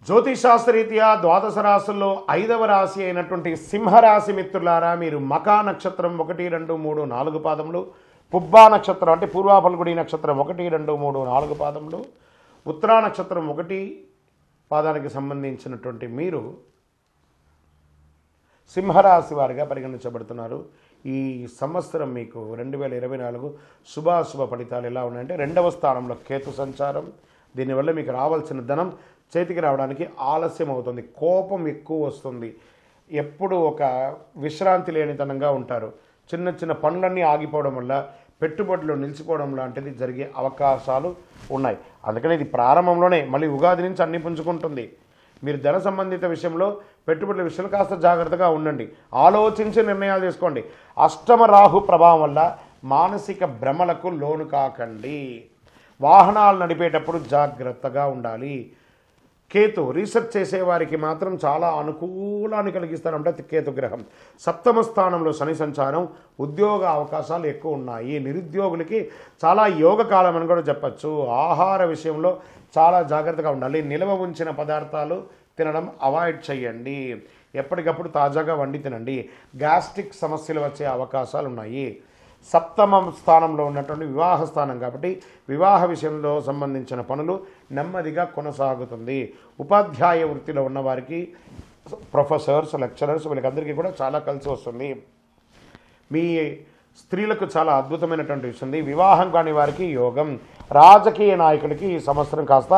జ్యోతిషాస్త్రరీత్యా ద్వాదశ రాశుల్లో 5వ రాశి అయినటువంటి సింహరాశి మిత్రులారా, మీరు మకా నక్షత్రం 1, 2, 3, 4 పాదములు, పుబ్బా నక్షత్రం అంటే పూర్వ ఫల్గుడి నక్షత్రం 1, 2, 3, 4 పాదములు, ఉత్తరా నక్షత్రం 1 పాదానికి సంబంధించినటువంటి మీరు సింహరాశి వారిగా పరిగణించబడుతున్నారు. ఈ సంవత్సరం మీకు 2024 శుభాశుభ ఫలితాలు ఎలా ఉన్నాయంటే, 2వ స్థానంలో కేతు సంచారం. దీనివల్ల మీకు రావాల్సిన ధనం చేతికి రావడానికి ఆలస్యం అవుతుంది. కోపం ఎక్కువ వస్తుంది. ఎప్పుడు ఒక విశ్రాంతి లేనితనంగా ఉంటారు. చిన్న చిన్న పనులన్నీ ఆగిపోవడం వల్ల పెట్టుబడులు నిలిచిపోవడం లాంటిది జరిగే అవకాశాలు ఉన్నాయి. అందుకని ఇది ప్రారంభంలోనే మళ్ళీ ఉగాది నుంచి అన్ని పుంజుకుంటుంది. మీరు ధన సంబంధిత విషయంలో పెట్టుబడుల విషయంలో కాస్త జాగ్రత్తగా ఉండండి. ఆలోచించి నిర్ణయాలు తీసుకోండి. అష్టమ రాహు ప్రభావం వల్ల మానసిక భ్రమలకు లోను కాకండి. వాహనాలు నడిపేటప్పుడు జాగ్రత్తగా ఉండాలి. కేతు రీసెర్చ్ చేసేవారికి మాత్రం చాలా అనుకూలాన్ని కలిగిస్తారంటే కేతు గ్రహం. 7వ స్థానంలో శని సంచారం. ఉద్యోగ అవకాశాలు ఎక్కువ ఉన్నాయి. నిరుద్యోగులకి చాలా యోగ కాలం అని కూడా చెప్పచ్చు. ఆహార విషయంలో చాలా జాగ్రత్తగా ఉండాలి. నిల్వ ఉంచిన పదార్థాలు తినడం అవాయిడ్ చేయండి. ఎప్పటికప్పుడు తాజాగా వండి తినండి. గ్యాస్ట్రిక్ సమస్యలు వచ్చే అవకాశాలు ఉన్నాయి. 7వ స్థానంలో ఉన్నటువంటి వివాహ స్థానం కాబట్టి వివాహ విషయంలో సంబంధించిన పనులు నెమ్మదిగా కొనసాగుతుంది. ఉపాధ్యాయ వృత్తిలో ఉన్నవారికి, ప్రొఫెసర్స్, లెక్చరర్స్, వీళ్ళకందరికీ కూడా చాలా కలిసి వస్తుంది. మీ స్త్రీలకు చాలా అద్భుతమైనటువంటి విషయం. వివాహం కాని వారికి యోగం. రాజకీయ నాయకులకి ఈ సంవత్సరం కాస్త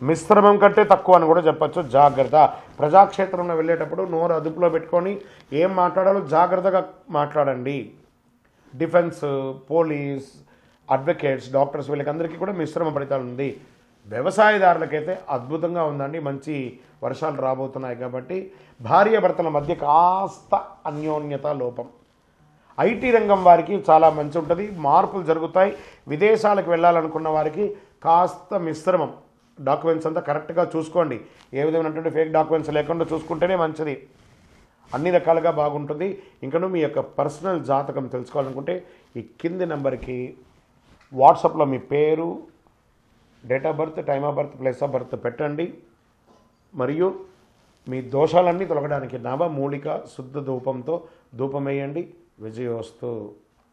మిశ్రమం కంటే తక్కువ అని కూడా చెప్పచ్చు. జాగ్రత్త. ప్రజాక్షేత్రంలో వెళ్ళేటప్పుడు నోరు అదుపులో పెట్టుకొని ఏం మాట్లాడాలో జాగ్రత్తగా మాట్లాడండి. డిఫెన్స్, పోలీస్, అడ్వకేట్స్, డాక్టర్స్ వీళ్ళకందరికీ కూడా మిశ్రమ ఫలితాలు ఉంది. వ్యవసాయదారులకైతే అద్భుతంగా ఉందండి. మంచి వర్షాలు రాబోతున్నాయి కాబట్టి భార్యాభర్తల మధ్య కాస్త అన్యోన్యత లోపం. ఐటీ రంగం వారికి చాలా మంచి ఉంటుంది. మార్పులు జరుగుతాయి. విదేశాలకు వెళ్ళాలనుకున్న వారికి కాస్త మిశ్రమం. డాక్యుమెంట్స్ అంతా కరెక్ట్గా చూసుకోండి. ఏ విధమైనటువంటి ఫేక్ డాక్యుమెంట్స్ లేకుండా చూసుకుంటేనే మంచిది. అన్ని రకాలుగా బాగుంటుంది. ఇంకనూ మీ యొక్క పర్సనల్ జాతకం తెలుసుకోవాలనుకుంటే ఈ కింది నెంబర్కి వాట్సాప్లో మీ పేరు, date of birth, time of birth, place of birth పెట్టండి. మరియు మీ దోషాలన్నీ తొలగడానికి నవమూలిక శుద్ధ ధూపంతో ధూపం వేయండి. విజయోస్తు.